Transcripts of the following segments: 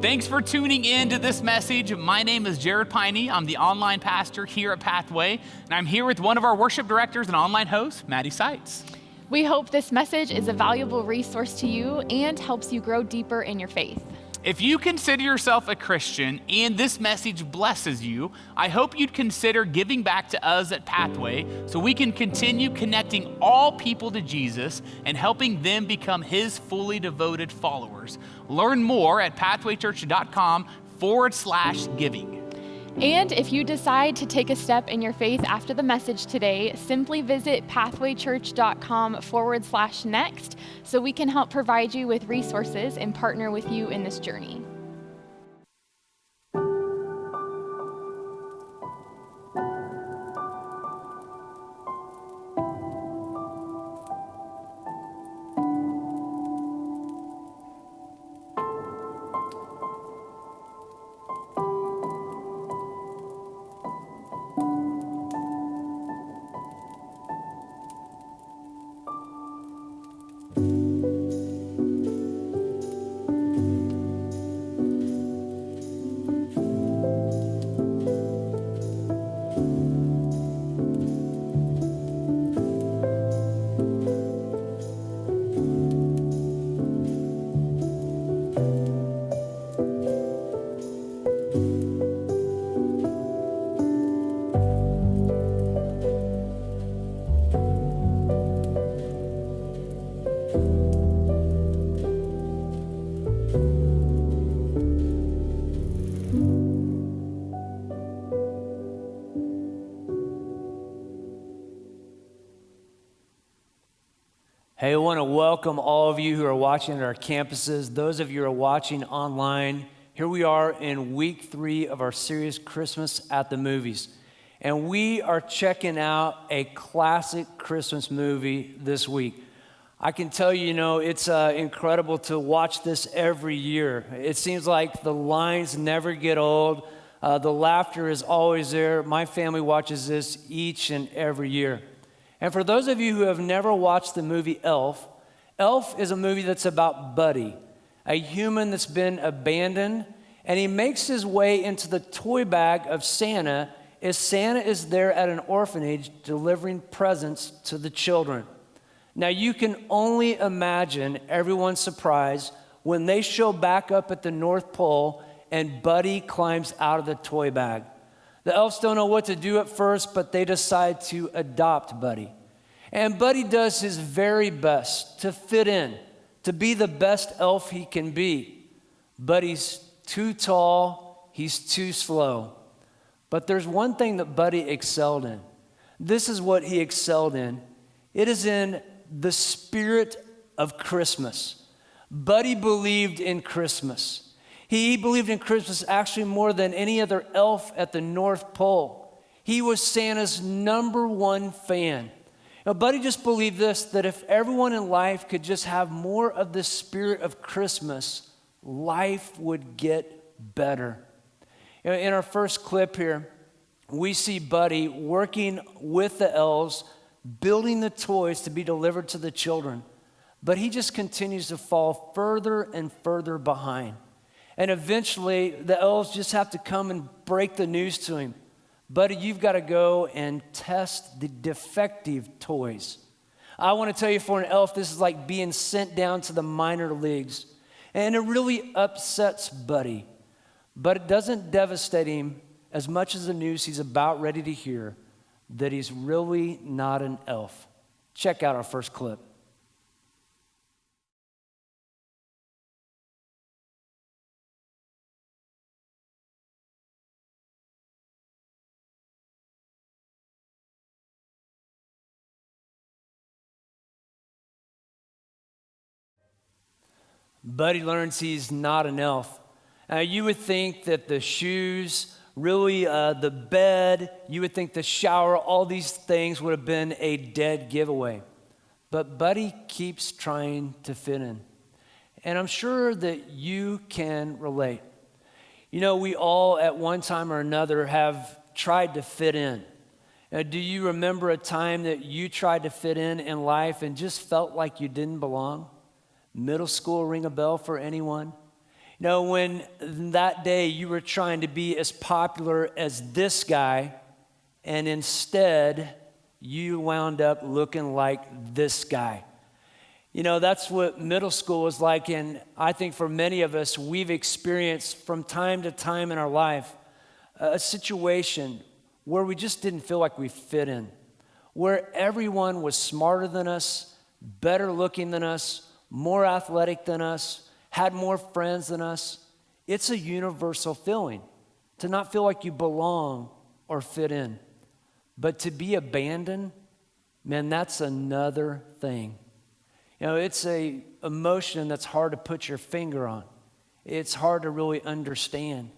Thanks for tuning in to this message. My name is Jared Piney. I'm the online pastor here at Pathway, and I'm here with one of our worship directors and online hosts, Maddie Seitz. We hope this message is a valuable resource to you and helps you grow deeper in your faith. If you consider yourself a Christian and this message blesses you, I hope you'd consider giving back to us at Pathway so we can continue connecting all people to Jesus and helping them become His fully devoted followers. Learn more at pathwaychurch.com/giving. And if you decide to take a step in your faith after the message today, simply visit pathwaychurch.com/next so we can help provide you with resources and partner with you in this journey. Hey, I want to welcome all of you who are watching at our campuses, those of you who are watching online. Here we are in week 3 of our series, Christmas at the Movies. And we are checking out a classic Christmas movie this week. I can tell you, it's incredible to watch this every year. It seems like the lines never get old. The laughter is always there. My family watches this each and every year. And for those of you who have never watched the movie Elf, Elf is a movie that's about Buddy, a human that's been abandoned, and he makes his way into the toy bag of Santa as Santa is there at an orphanage delivering presents to the children. Now you can only imagine everyone's surprise when they show back up at the North Pole and Buddy climbs out of the toy bag. The elves don't know what to do at first, but they decide to adopt Buddy. And Buddy does his very best to fit in, to be the best elf he can be. Buddy's too tall, he's too slow. But there's one thing that Buddy excelled in. This is what he excelled in. It is in the spirit of Christmas. Buddy believed in Christmas. He believed in Christmas actually more than any other elf at the North Pole. He was Santa's #1 fan. Now, Buddy just believed this, that if everyone in life could just have more of the spirit of Christmas, life would get better. In our first clip here, we see Buddy working with the elves, building the toys to be delivered to the children. But he just continues to fall further and further behind. And eventually, the elves just have to come and break the news to him. Buddy, you've got to go and test the defective toys. I want to tell you, for an elf, this is like being sent down to the minor leagues. And it really upsets Buddy. But it doesn't devastate him as much as the news he's about ready to hear, that he's really not an elf. Check out our first clip. Buddy learns he's not an elf. You would think that the shoes, really the bed, you would think the shower, all these things would have been a dead giveaway. But Buddy keeps trying to fit in. And I'm sure that you can relate. We all at one time or another have tried to fit in. Do you remember a time that you tried to fit in life and just felt like you didn't belong? Middle school ring a bell for anyone? No, when that day you were trying to be as popular as this guy, and instead you wound up looking like this guy. That's what middle school was like, and I think for many of us, we've experienced from time to time in our life a situation where we just didn't feel like we fit in, where everyone was smarter than us, better looking than us, more athletic than us, had more friends than us. It's a universal feeling to not feel like you belong or fit in. But to be abandoned, man, that's another thing. It's a emotion that's hard to put your finger on. It's hard to really understand.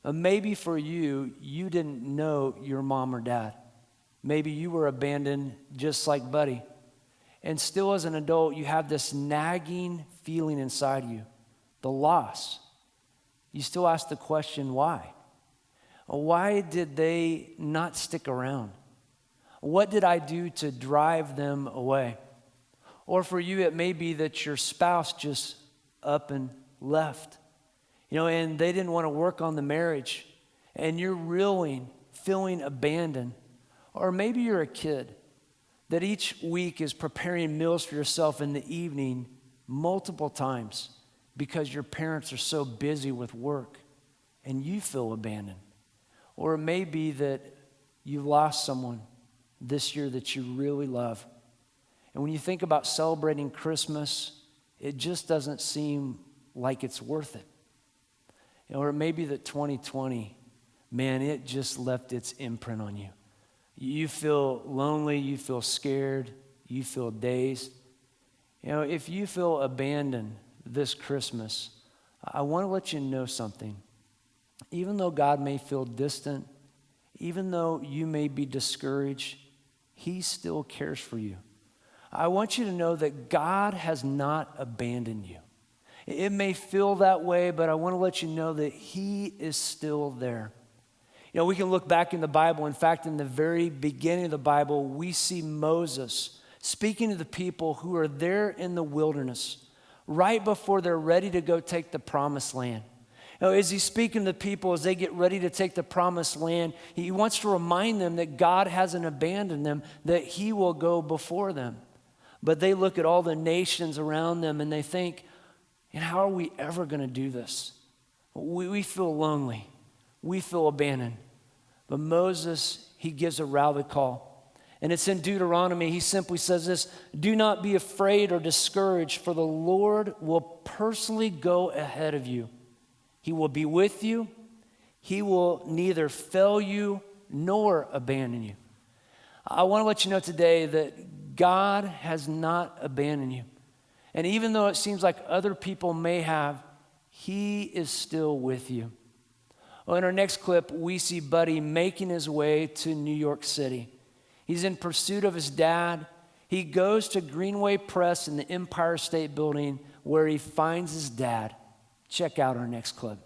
Maybe for you, you didn't know your mom or dad. Maybe you were abandoned just like Buddy. And still as an adult, you have this nagging feeling inside you, the loss. You still ask the question, why? Why did they not stick around? What did I do to drive them away? Or for you, it may be that your spouse just up and left, and they didn't want to work on the marriage, and you're reeling, feeling abandoned. Or maybe you're a kid that each week is preparing meals for yourself in the evening multiple times because your parents are so busy with work and you feel abandoned. Or it may be that you lost someone this year that you really love. And when you think about celebrating Christmas, it just doesn't seem like it's worth it. Or it may be that 2020, man, it just left its imprint on you. You feel lonely, you feel scared, you feel dazed. If you feel abandoned this Christmas, I want to let you know something. Even though God may feel distant, even though you may be discouraged, He still cares for you. I want you to know that God has not abandoned you. It may feel that way, but I want to let you know that He is still there. We can look back in the Bible. In fact, in the very beginning of the Bible, we see Moses speaking to the people who are there in the wilderness right before they're ready to go take the promised land. As he's speaking to people as they get ready to take the promised land, he wants to remind them that God hasn't abandoned them, that He will go before them. But they look at all the nations around them and they think, how are we ever going to do this? We feel lonely. We feel abandoned. But Moses, he gives a rally call. And it's in Deuteronomy. He simply says this: do not be afraid or discouraged, for the Lord will personally go ahead of you. He will be with you. He will neither fail you nor abandon you. I want to let you know today that God has not abandoned you. And even though it seems like other people may have, He is still with you. Well, in our next clip, we see Buddy making his way to New York City. He's in pursuit of his dad. He goes to Greenway Press in the Empire State Building where he finds his dad. Check out our next clip.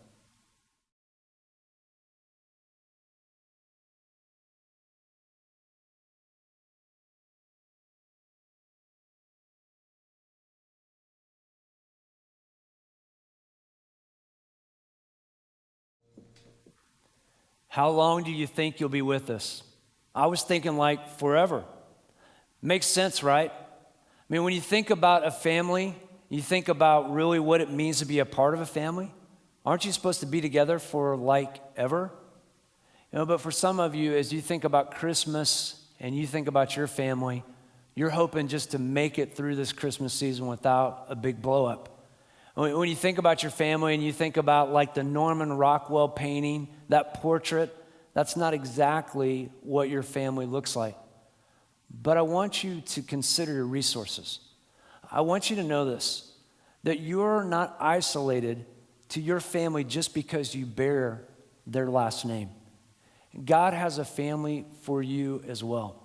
How long do you think you'll be with us? I was thinking like forever. Makes sense, right? I mean, when you think about a family, you think about really what it means to be a part of a family. Aren't you supposed to be together for like ever? But for some of you, as you think about Christmas and you think about your family, you're hoping just to make it through this Christmas season without a big blow up. When you think about your family and you think about like the Norman Rockwell painting, that portrait, that's not exactly what your family looks like. But I want you to consider your resources. I want you to know this, that you're not isolated to your family just because you bear their last name. God has a family for you as well.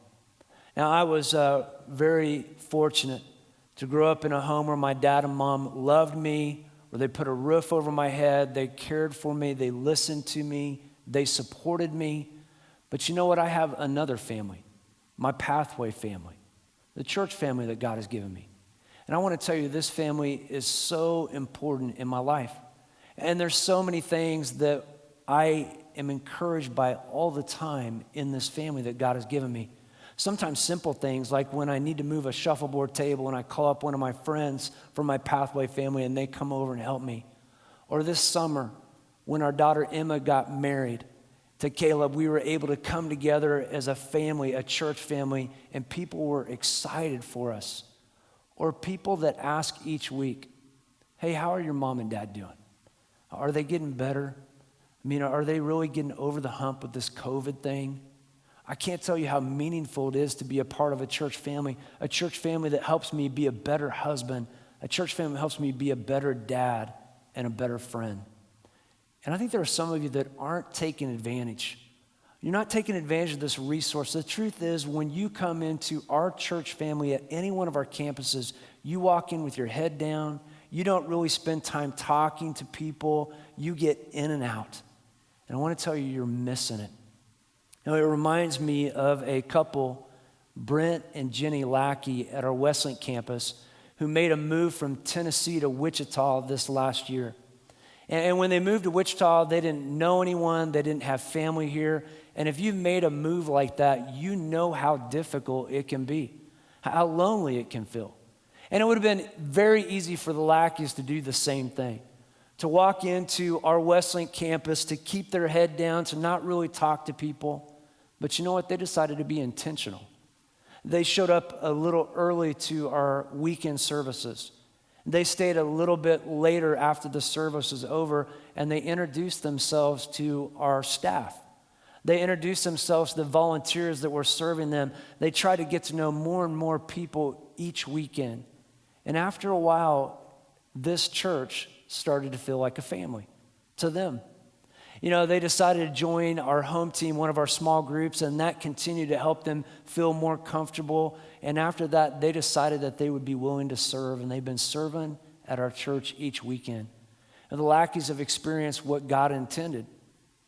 Now, I was very fortunate to grow up in a home where my dad and mom loved me, where they put a roof over my head, they cared for me, they listened to me, they supported me. But you know what? I have another family, my Pathway family, the church family that God has given me. And I want to tell you, this family is so important in my life. And there's so many things that I am encouraged by all the time in this family that God has given me. Sometimes simple things like when I need to move a shuffleboard table and I call up one of my friends from my Pathway family and they come over and help me. Or this summer when our daughter Emma got married to Caleb, we were able to come together as a family, a church family, and people were excited for us. Or people that ask each week, hey, how are your mom and dad doing? Are they getting better? I mean, are they really getting over the hump with this COVID thing? I can't tell you how meaningful it is to be a part of a church family that helps me be a better husband, a church family that helps me be a better dad and a better friend. And I think there are some of you that aren't taking advantage. You're not taking advantage of this resource. The truth is, when you come into our church family at any one of our campuses, you walk in with your head down. You don't really spend time talking to people. You get in and out. And I want to tell you, you're missing it. Now, it reminds me of a couple, Brent and Jenny Lackey at our Westlink campus, who made a move from Tennessee to Wichita this last year. And when they moved to Wichita, they didn't know anyone. They didn't have family here. And if you've made a move like that, you know how difficult it can be, how lonely it can feel. And it would have been very easy for the Lackeys to do the same thing, to walk into our Westlink campus, to keep their head down, to not really talk to people. But you know what? They decided to be intentional. They showed up a little early to our weekend services. They stayed a little bit later after the service was over, and they introduced themselves to our staff. They introduced themselves to the volunteers that were serving them. They tried to get to know more and more people each weekend. And after a while, this church started to feel like a family to them. You know, they decided to join our home team, one of our small groups, and that continued to help them feel more comfortable. And after that, they decided that they would be willing to serve, and they've been serving at our church each weekend. And the Lackeys have experienced what God intended,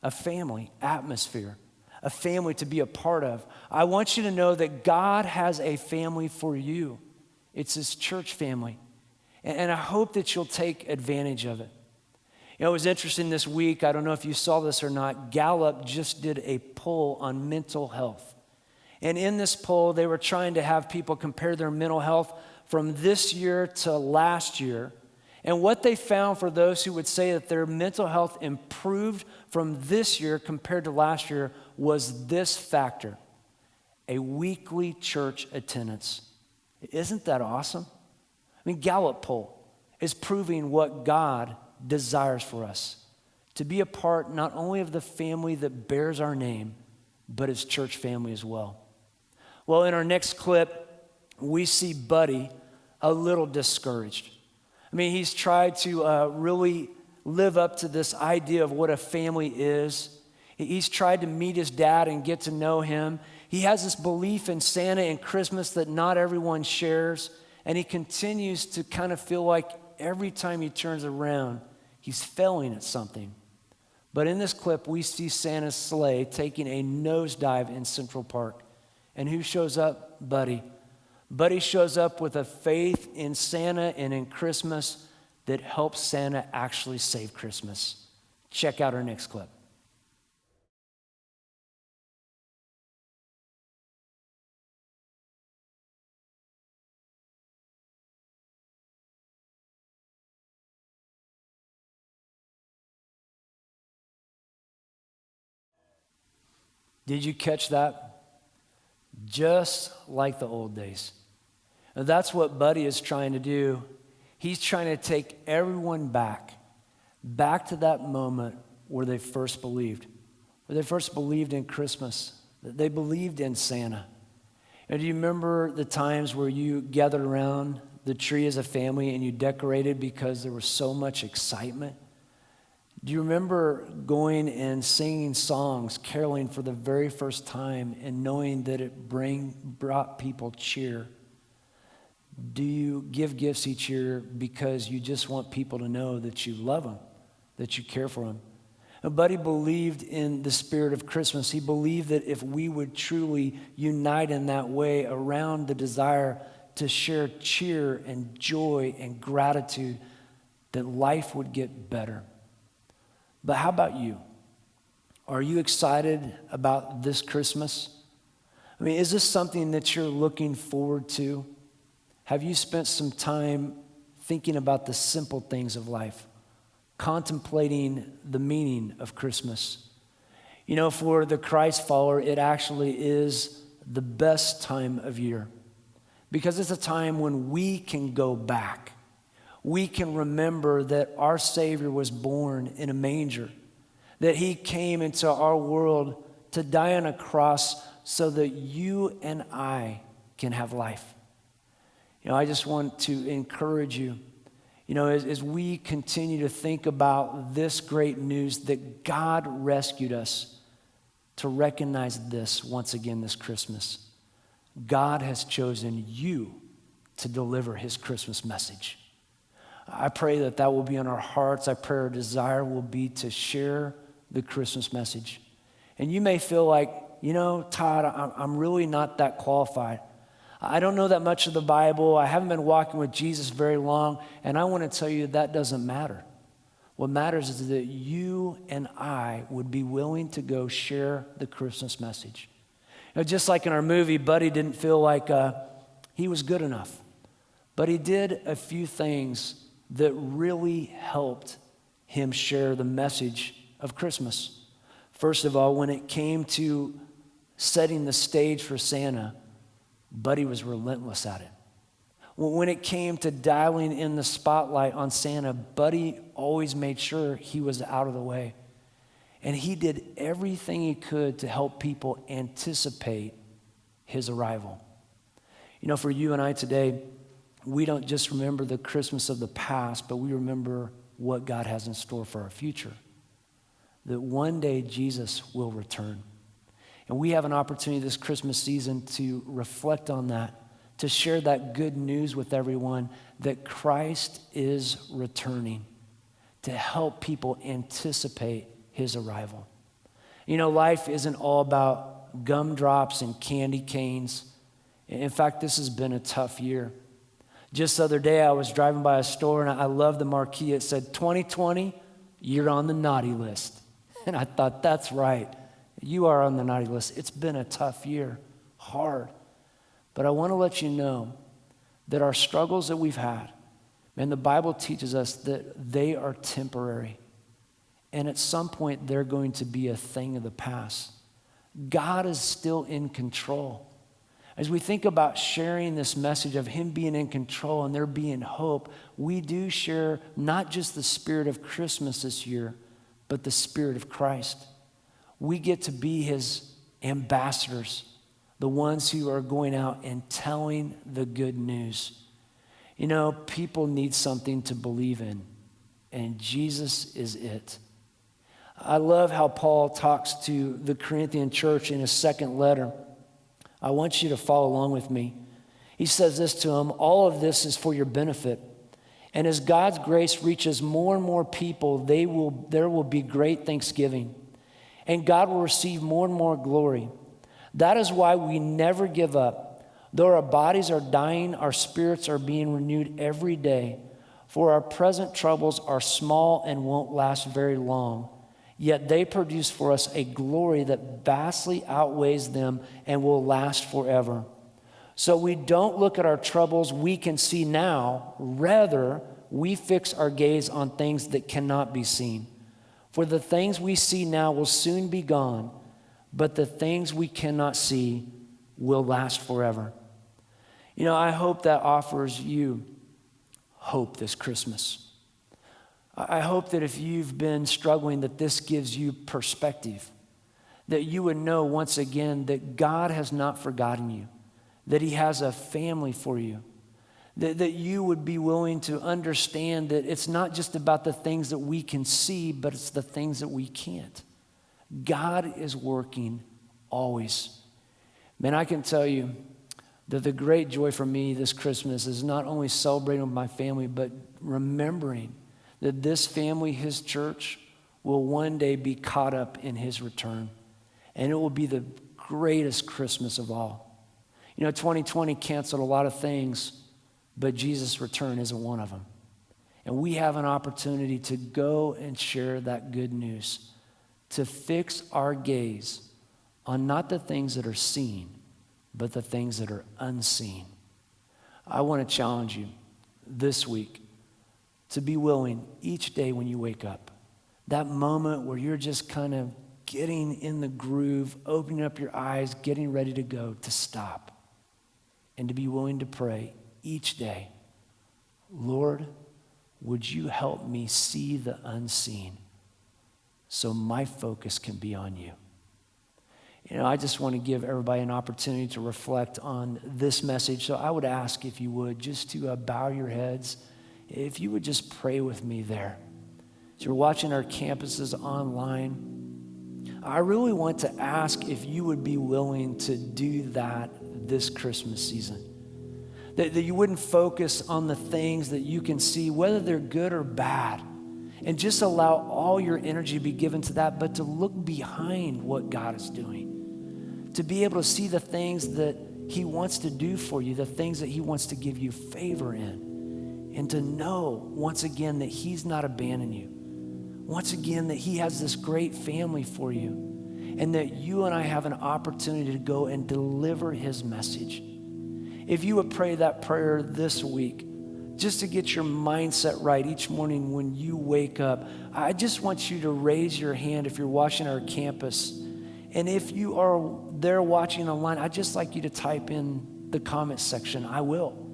a family atmosphere, a family to be a part of. I want you to know that God has a family for you. It's His church family. And I hope that you'll take advantage of it. You know, it was interesting this week, I don't know if you saw this or not, Gallup just did a poll on mental health. And in this poll, they were trying to have people compare their mental health from this year to last year. And what they found for those who would say that their mental health improved from this year compared to last year was this factor: a weekly church attendance. Isn't that awesome? I mean, Gallup poll is proving what God desires for us, to be a part not only of the family that bears our name, but His church family as well. Well, in our next clip, we see Buddy a little discouraged. I mean, he's tried to really live up to this idea of what a family is. He's tried to meet his dad and get to know him. He has this belief in Santa and Christmas that not everyone shares, and he continues to kind of feel like every time he turns around, he's failing at something. But in this clip, we see Santa's sleigh taking a nosedive in Central Park. And who shows up? Buddy. Buddy shows up with a faith in Santa and in Christmas that helps Santa actually save Christmas. Check out our next clip. Did you catch that? Just like the old days. And that's what Buddy is trying to do. He's trying to take everyone back to that moment where they first believed in Christmas, that they believed in Santa. And do you remember the times where you gathered around the tree as a family and you decorated because there was so much excitement? Do you remember going and singing songs, caroling for the very first time and knowing that it brought people cheer? Do you give gifts each year because you just want people to know that you love them, that you care for them? And Buddy believed in the spirit of Christmas. He believed that if we would truly unite in that way around the desire to share cheer and joy and gratitude, that life would get better. But how about you? Are you excited about this Christmas? I mean, is this something that you're looking forward to? Have you spent some time thinking about the simple things of life, contemplating the meaning of Christmas? You know, for the Christ follower, it actually is the best time of year because it's a time when we can go back. We can remember that our Savior was born in a manger, that he came into our world to die on a cross so that you and I can have life. You know, I just want to encourage you, as we continue to think about this great news that God rescued us, to recognize this once again this Christmas. God has chosen you to deliver his Christmas message. I pray that will be on our hearts. I pray our desire will be to share the Christmas message. And you may feel like, Todd, I'm really not that qualified. I don't know that much of the Bible. I haven't been walking with Jesus very long. And I want to tell you that doesn't matter. What matters is that you and I would be willing to go share the Christmas message. Just like in our movie, Buddy didn't feel like he was good enough. But he did a few things that really helped him share the message of Christmas. First of all, when it came to setting the stage for Santa, Buddy was relentless at it. When it came to dialing in the spotlight on Santa, Buddy always made sure he was out of the way. And he did everything he could to help people anticipate his arrival. For you and I today, we don't just remember the Christmas of the past, but we remember what God has in store for our future. That one day Jesus will return. And we have an opportunity this Christmas season to reflect on that, to share that good news with everyone that Christ is returning, to help people anticipate his arrival. Life isn't all about gumdrops and candy canes. In fact, this has been a tough year. Just the other day, I was driving by a store, and I love the marquee. It said, 2020, you're on the naughty list. And I thought, that's right. You are on the naughty list. It's been a tough year, hard. But I want to let you know that our struggles that we've had, and the Bible teaches us that they are temporary. And at some point, they're going to be a thing of the past. God is still in control. As we think about sharing this message of him being in control and there being hope, we do share not just the spirit of Christmas this year, but the spirit of Christ. We get to be his ambassadors, the ones who are going out and telling the good news. People need something to believe in, and Jesus is it. I love how Paul talks to the Corinthian church in his second letter. I want you to follow along with me. He says this to them, all of this is for your benefit. And as God's grace reaches more and more people, there will be great thanksgiving. And God will receive more and more glory. That is why we never give up. Though our bodies are dying, our spirits are being renewed every day. For our present troubles are small and won't last very long. Yet they produce for us a glory that vastly outweighs them and will last forever. So we don't look at our troubles we can see now. Rather, we fix our gaze on things that cannot be seen. For the things we see now will soon be gone, but the things we cannot see will last forever. I hope that offers you hope this Christmas. I hope that if you've been struggling, that this gives you perspective, that you would know once again that God has not forgotten you, that he has a family for you, that you would be willing to understand that it's not just about the things that we can see, but it's the things that we can't. God is working always. Man, I can tell you that the great joy for me this Christmas is not only celebrating with my family, but remembering that this family, his church, will one day be caught up in his return. And it will be the greatest Christmas of all. 2020 canceled a lot of things, but Jesus' return isn't one of them. And we have an opportunity to go and share that good news, to fix our gaze on not the things that are seen, but the things that are unseen. I want to challenge you this week to be willing each day when you wake up, that moment where you're just kind of getting in the groove, opening up your eyes, getting ready to go, to stop and to be willing to pray each day, Lord, would you help me see the unseen so my focus can be on you? You know, I just want to give everybody an opportunity to reflect on this message. So I would ask if you would just to bow your heads, if you would just pray with me there. As you're watching our campuses online, I really want to ask if you would be willing to do that this Christmas season. That you wouldn't focus on the things that you can see, whether they're good or bad, and just allow all your energy to be given to that, but to look behind what God is doing. To be able to see the things that he wants to do for you, the things that he wants to give you favor in, and to know once again that he's not abandoning you. Once again that he has this great family for you, and that you and I have an opportunity to go and deliver his message. If you would pray that prayer this week, just to get your mindset right each morning when you wake up, I just want you to raise your hand if you're watching our campus. And if you are there watching online, I'd just like you to type in the comment section, I will.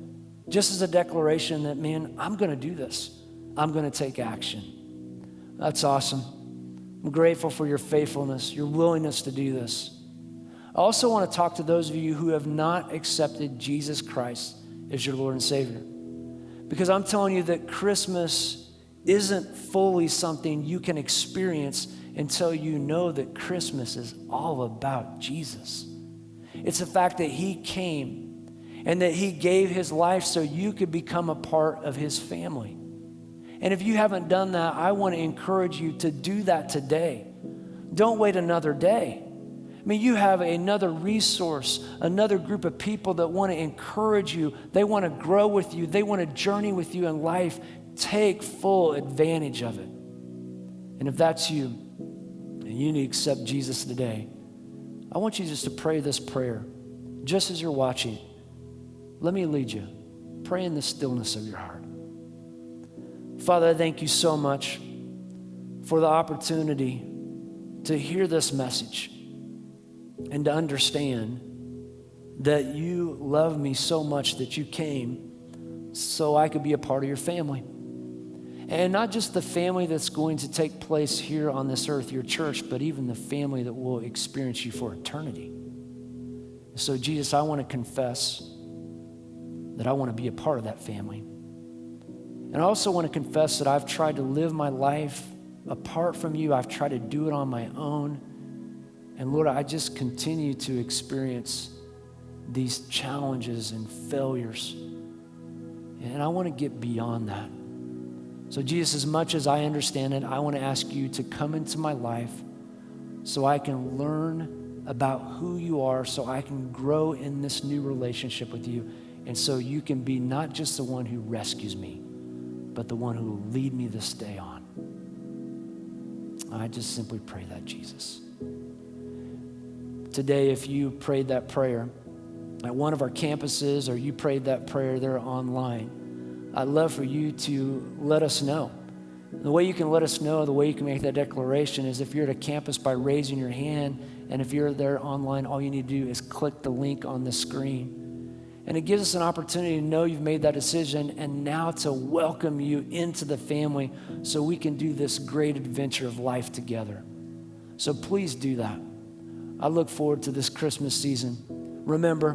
Just as a declaration that, man, I'm going to do this. I'm going to take action. That's awesome. I'm grateful for your faithfulness, your willingness to do this. I also want to talk to those of you who have not accepted Jesus Christ as your Lord and Savior. Because I'm telling you that Christmas isn't fully something you can experience until you know that Christmas is all about Jesus. It's the fact that he came and that he gave his life so you could become a part of his family. And if you haven't done that, I want to encourage you to do that today. Don't wait another day. I mean, you have another resource, another group of people that want to encourage you. They want to grow with you. They want to journey with you in life. Take full advantage of it. And if that's you, and you need to accept Jesus today, I want you just to pray this prayer. Just as you're watching, let me lead you. Pray in the stillness of your heart. Father, I thank you so much for the opportunity to hear this message and to understand that you love me so much that you came so I could be a part of your family. And not just the family that's going to take place here on this earth, your church, but even the family that will experience you for eternity. So Jesus, I want to confess that I want to be a part of that family. And I also want to confess that I've tried to live my life apart from you. I've tried to do it on my own. And Lord, I just continue to experience these challenges and failures. And I want to get beyond that. So Jesus, as much as I understand it, I want to ask you to come into my life so I can learn about who you are, so I can grow in this new relationship with you, and so you can be not just the one who rescues me, but the one who will lead me this day on. I just simply pray that, Jesus. Today, if you prayed that prayer at one of our campuses or you prayed that prayer there online, I'd love for you to let us know. The way you can let us know, the way you can make that declaration is if you're at a campus by raising your hand, and if you're there online, all you need to do is click the link on the screen. And it gives us an opportunity to know you've made that decision and now to welcome you into the family so we can do this great adventure of life together. So please do that. I look forward to this Christmas season. Remember,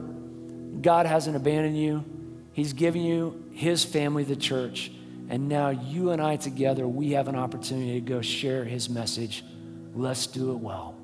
God hasn't abandoned you. He's given you his family, the church. And now you and I together, we have an opportunity to go share his message. Let's do it well.